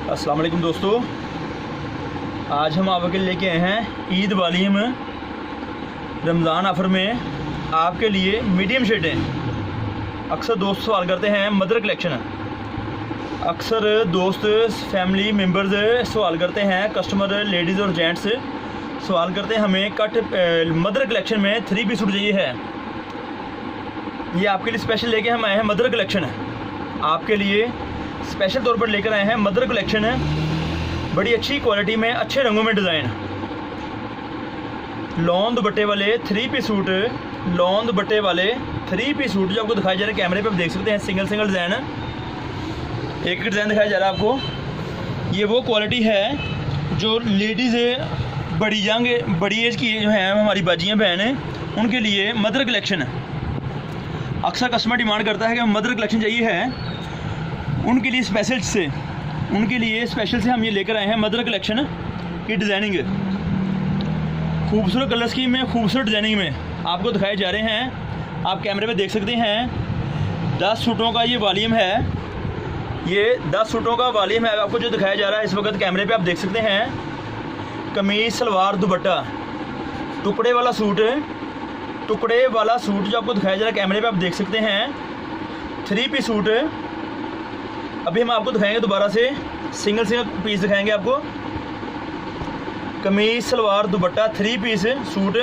अस्सलाम वालेकुम दोस्तों, आज हम आपके लिए लेके आए हैं ईद वालीम रमज़ान ऑफ़र में आपके लिए मीडियम शेडें। अक्सर दोस्त सवाल करते हैं मदर कलेक्शन, अक्सर दोस्त फैमिली मेम्बर्स सवाल करते हैं, कस्टमर लेडीज़ और जेंट्स सवाल करते हैं हमें कट मदर कलेक्शन में 3 पीस सूट चाहिए है। ये आपके लिए स्पेशल लेके हम आए हैं मदर कलेक्शन, आपके लिए स्पेशल तौर पर लेकर आए हैं मदर कलेक्शन है। बड़ी अच्छी क्वालिटी में अच्छे रंगों में डिज़ाइन, लॉन दुपट्टे वाले 3 पीस सूट, लॉन दुपट्टे वाले 3 पीस सूट जो आपको दिखाया जा रहा है कैमरे पे, आप देख सकते हैं सिंगल डिज़ाइन, एक डिज़ाइन दिखाया जा रहा है आपको। ये वो क्वालिटी है जो लेडीज़ बड़ी यंग बड़ी एज की जो हैं हमारी बाजियाँ बहन हैं उनके लिए मदर कलेक्शन है। अक्सर कस्टमर डिमांड करता है कि मदर कलेक्शन चाहिए है, उनके लिए स्पेशल से हम ये लेकर आए हैं मदर कलेक्शन की डिज़ाइनिंग। खूबसूरत कलर स्कीम में, खूबसूरत डिज़ाइनिंग में आपको दिखाए जा रहे हैं। आप कैमरे में देख सकते हैं 10 सूटों का ये वॉल्यूम है, ये 10 सूटों का वॉल्यूम है आपको जो दिखाया जा रहा है इस वक्त कैमरे पे। आप देख सकते हैं कमीज सलवार दुपट्टा, टुकड़े वाला सूट जो आपको दिखाया जा रहा है कैमरे पे, आप देख सकते हैं 3 पीस सूट। अभी हम आपको दिखाएंगे दोबारा से सिंगल पीस दिखाएंगे आपको। कमीज सलवार दुपट्टा 3 पीस सूट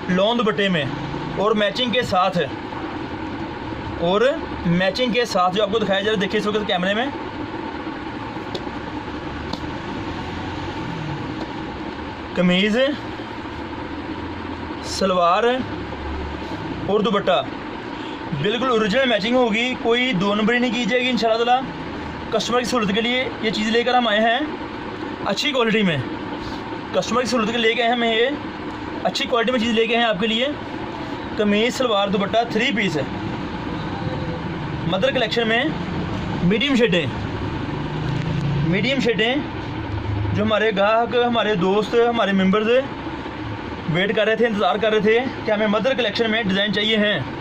लॉन दुपट्टे में और मैचिंग के साथ जो आपको दिखाया जा रहा है, देखिए इस वक्त कैमरे में। कमीज सलवार और दुपट्टा बिल्कुल ओरिजिनल मैचिंग होगी, कोई 2 नंबरी नहीं की जाएगी इंशाल्लाह ताला। कस्टमर की सहूलत के लिए ये चीज़ लेकर हम आए हैं अच्छी क्वालिटी में, कस्टमर की सहूलत के लेके आए हैं, हमें ये अच्छी क्वालिटी में चीज़ लेके आए हैं आपके लिए। कमीज सलवार दुपट्टा 3 पीस है मदर कलेक्शन में। मीडियम शेडें जो हमारे ग्राहक, हमारे दोस्त, हमारे मेंबर्स वेट कर रहे थे, इंतज़ार कर रहे थे कि हमें मदर कलेक्शन में डिज़ाइन चाहिए हैं।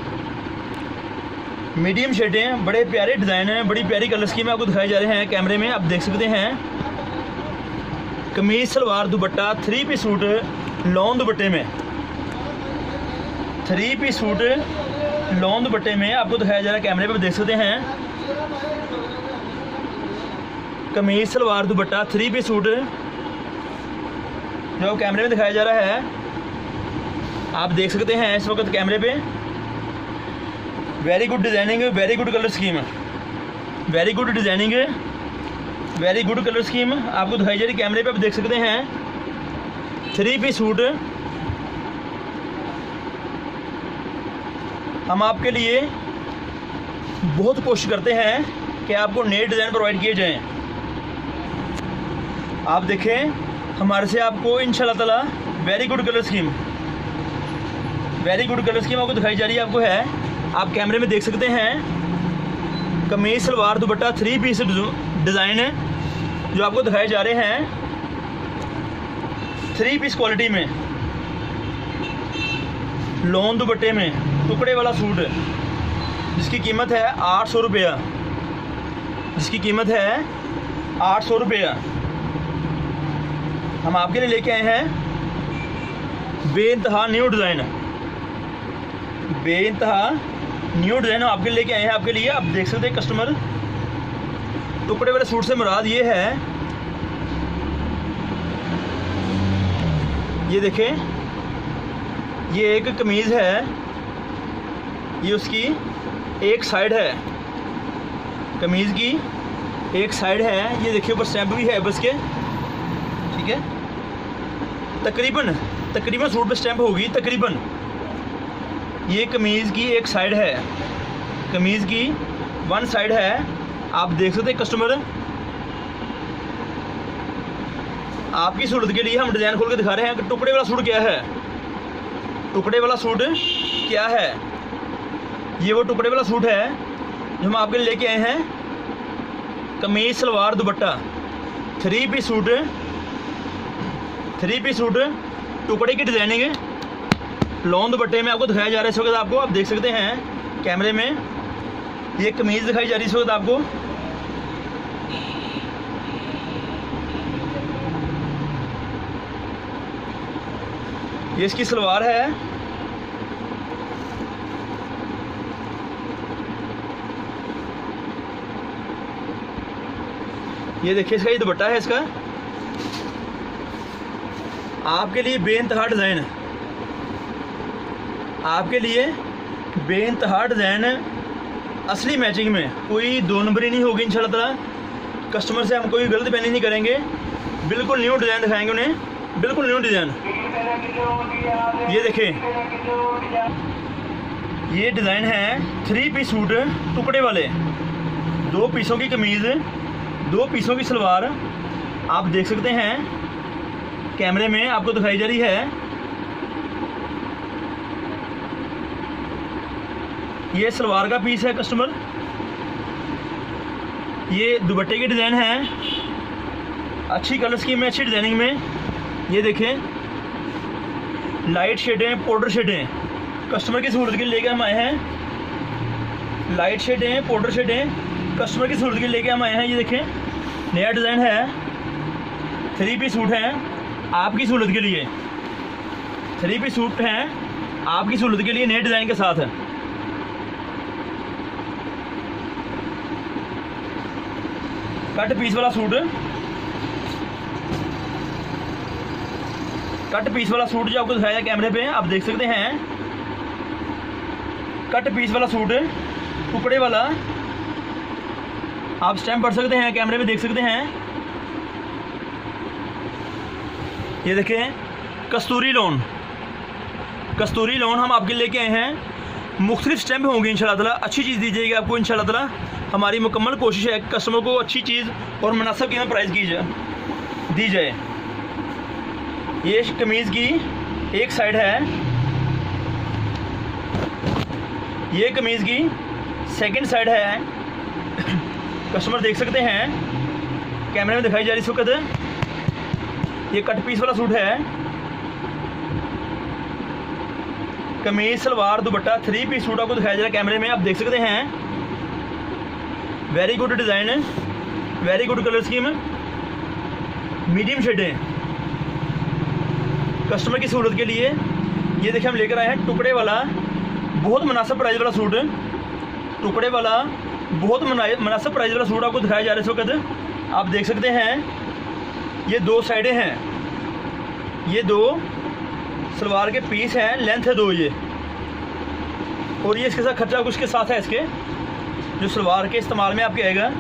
मीडियम शेडें, बड़े प्यारे डिज़ाइन हैं, बड़ी प्यारी कलर स्कीम आपको दिखाए जा रहे हैं कैमरे में, आप देख सकते हैं। कमीज सलवार दुपट्टा 3 पीस सूट लॉन दुपट्टे में, 3 पीस सूट लॉन दुपट्टे में आपको दिखाया जा रहा है कैमरे पे, देख सकते हैं। कमीज सलवार दुपट्टा 3 पीस सूट जो कैमरे में दिखाया जा रहा है, आप देख सकते हैं इस वक्त कैमरे पे। Very good designing, very good colour scheme, very good designing, very good colour scheme आपको दिखाई जा रही कैमरे पे, आप देख सकते हैं 3 पीस सूट। हम आपके लिए बहुत कोशिश करते हैं कि आपको नए डिज़ाइन प्रोवाइड किए जाएं। आप देखें हमारे से आपको इंशाल्लाह ताला वेरी गुड कलर स्कीम आपको दिखाई जा रही है, आपको है, आप कैमरे में देख सकते हैं। कमीज सलवार दुपट्टा 3 पीस डिज़ाइन है जो आपको दिखाए जा रहे हैं 3 पीस क्वालिटी में, लॉन दुपट्टे में, टुकड़े वाला सूट जिसकी कीमत है 800 रुपया, हम आपके लिए लेके आए हैं बेइंतहा न्यू डिज़ाइन हम आपके लेके आए हैं आपके लिए। आप देख सकते हैं कस्टमर, टुकड़े वाले सूट से मुराद ये है, ये देखें, ये एक कमीज़ है, ये उसकी एक साइड है, कमीज़ की एक साइड है, ये देखिए ऊपर स्टैम्प भी है बस के, ठीक है। तकरीबन सूट पे स्टैम्प होगी तकरीबन। ये कमीज़ की एक साइड है, कमीज़ की 1 साइड है, आप देख सकते हैं कस्टमर। आपकी सहूलत के लिए हम डिज़ाइन खोल के दिखा रहे हैं कि टुकड़े वाला सूट क्या है, ये वो टुकड़े वाला सूट है जो हम आपके लिए लेके आए हैं। कमीज सलवार दुपट्टा 3 पीस सूट टुकड़े की डिज़ाइनिंग लॉन दुपट्टे में आपको दिखाया जा रहा है इस वक्त आपको। आप देख सकते हैं कैमरे में, ये कमीज़ दिखाई जा रही है इस वक्त आपको। ये इसकी सलवार है। ये देखिए इसका ये दुपट्टा है इसका। आपके लिए बेइंतहा डिज़ाइन, आपके लिए बेइंतहा डिज़ाइन असली मैचिंग में, कोई दो नंबरी नहीं होगी इंशाल्लाह ताला। कस्टमर से हम कोई गलत पहनी नहीं करेंगे, बिल्कुल न्यू डिज़ाइन दिखाएंगे उन्हें, बिल्कुल न्यू डिज़ाइन। ये देखें, ये डिज़ाइन है 3 पीस सूट टुकड़े वाले, 2 पीसों की कमीज़, 2 पीसों की सलवार। आप देख सकते हैं कैमरे में आपको दिखाई जा रही है। ये सलवार का पीस है कस्टमर। ये दुपट्टे की डिज़ाइन है, अच्छी कलर स्कीम में, अच्छी डिज़ाइनिंग में। ये देखें, लाइट शेडें, पाउडर शेडें, कस्टमर की सहूलत के लिए लेके हम आए हैं। लाइट शेडें, पाउडर शेडें कस्टमर की सहूलत के लिए लेके हम आए हैं। ये देखें, नया डिज़ाइन है, 3 पीस सूट हैं आपकी सहूलत के लिए। 3 पीस सूट हैं आपकी सहूलत के लिए नए डिज़ाइन के साथ। कट पीस वाला सूट, कट पीस वाला सूट जो आपको दिखाया कैमरे पे, आप देख सकते हैं। कट पीस वाला सूट टुकड़े वाला, आप स्टैम्प पढ़ सकते हैं, कैमरे में देख सकते हैं। ये देखें, कस्तूरी लोन, कस्तूरी लोन हम आपके लेके आए हैं। मुख्तलिफ स्टैम्प होंगे इंशाल्लाह ताला, अच्छी चीज़ दी जाएगी आपको इंशाल्लाह ताला। हमारी मुकम्मल कोशिश है कस्टमर को अच्छी चीज़ और मुनासिब कीमत प्राइस दी जाए। ये कमीज़ की एक साइड है, ये कमीज़ की सेकंड साइड है। कस्टमर देख सकते हैं, कैमरे में दिखाई जा रही इस वक्त। ये कट पीस वाला सूट है, कमीज, सलवार, दुपट्टा, 3 पीस सूट आपको दिखाया जा रहा है कैमरे में, आप देख सकते हैं। Very good design, very good colour scheme, medium शेडें कस्टमर की सहूलत के लिए। ये देखिए, हम लेकर आए हैं टुकड़े वाला, बहुत मुनासिब प्राइस वाला सूट। टुकड़े वाला बहुत मुनासिब प्राइस वाला सूट आपको दिखाया जा रहा है इस वक्त। आप देख सकते हैं, ये 2 साइडें हैं, ये 2 सलवार के पीस हैं, लेंथ है 2 ये। और ये इसके साथ खर्चा कुछ के साथ है इसके, जो सलवार के इस्तेमाल में आपके आएगा,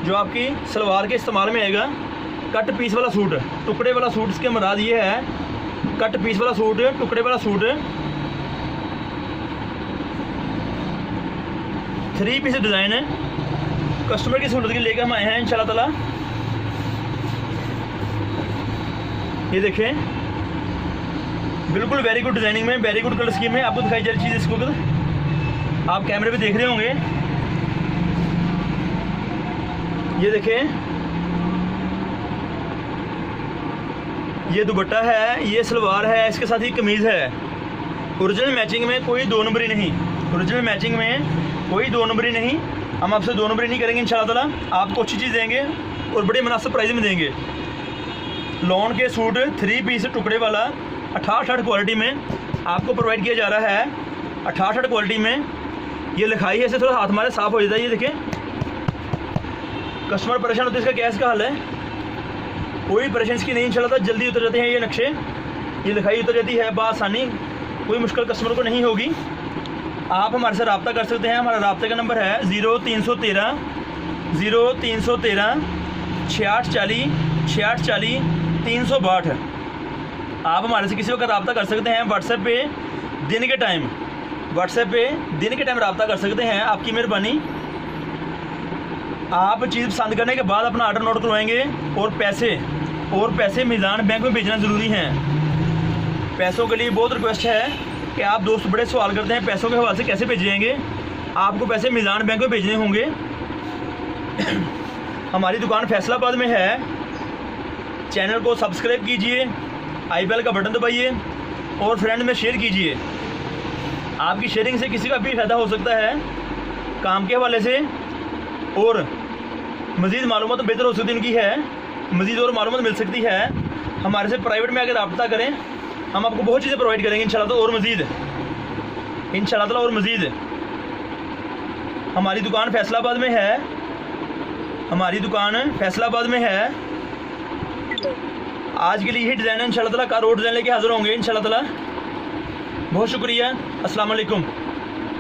जो आपकी सलवार के इस्तेमाल में आएगा। कट पीस वाला सूट, टुकड़े वाला सूट, इसके मुराद ये है कट पीस वाला सूट, टुकड़े वाला सूट। 3 पीस डिज़ाइन है, कस्टमर की सहूलत के लिए लेकर हम आए हैं इंशाल्लाह ताला। ये देखें, बिल्कुल वेरी गुड डिज़ाइनिंग में, वेरी गुड कलर स्कीम में आपको दिखाई जा रही चीज़ इसको आप कैमरे पे देख रहे होंगे। ये देखें, ये दुपट्टा है, ये सलवार है, इसके साथ ही कमीज़ है। ओरिजिनल मैचिंग में कोई 2 नंबरी नहीं, ओरिजिनल मैचिंग में कोई 2 नंबरी नहीं। हम आपसे 2 नंबरी नहीं करेंगे इंशाल्लाह ताला, आपको अच्छी चीज़ देंगे और बड़े मुनासिब प्राइस में देंगे। लॉन के सूट 3 पीस टुकड़े वाला 68 क्वालिटी में आपको प्रोवाइड किया जा रहा है। 68 क्वालिटी में ये लिखाई है, इससे थोड़ा हाथ हमारे साफ़ हो जाता है। ये देखें, कस्टमर परेशान होते हैं, इसका क्या इसका हाल है, कोई परेशानी इसकी नहीं इंशाल्लाह ताला। जल्दी उतर जाते हैं ये नक्शे, ये लिखाई उतर जाती है बआसानी, कोई मुश्किल कस्टमर को नहीं होगी। आप हमारे से रब्ता कर सकते हैं। हमारा रब्ते का नंबर है 0313 6640 6640 362। आप हमारे से किसी वक्त रब्ता कर सकते हैं। व्हाट्सएप पे दिन के टाइम रब्ता कर सकते हैं। आपकी मेहरबानी। आप चीज़ पसंद करने के बाद अपना आर्डर नोट करवाएंगे और पैसे मीज़ान बैंक में भेजना ज़रूरी हैं। पैसों के लिए बहुत रिक्वेस्ट है कि आप दोस्त बड़े सवाल करते हैं पैसों के हवाले से कैसे भेजेंगे। आपको पैसे मीज़ान बैंक में भेजने होंगे। हमारी दुकान फैसलाबाद में है। चैनल को सब्सक्राइब कीजिए, आई बेल का बटन दबाइए और फ्रेंड में शेयर कीजिए। आपकी शेयरिंग से किसी का भी फ़ायदा हो सकता है काम के हवाले से, और मज़ीद मालूमात बेहतर हो सकती उनकी है, मज़ीद और मालूमात मिल सकती है। हमारे से प्राइवेट में अगर रब्ता करें हम आपको बहुत चीज़ें प्रोवाइड करेंगे इंशाल्लाह ताला और मज़ीद और मज़ीद। हमारी दुकान फैसलाबाद में है, आज के लिए यही डिज़ाइन है। इंशाल्लाह ताला कल और डिज़ाइन लेके हाज़िर होंगे इंशाल्लाह ताला। बहुत शुक्रिया। अस्सलाम वालेकुम।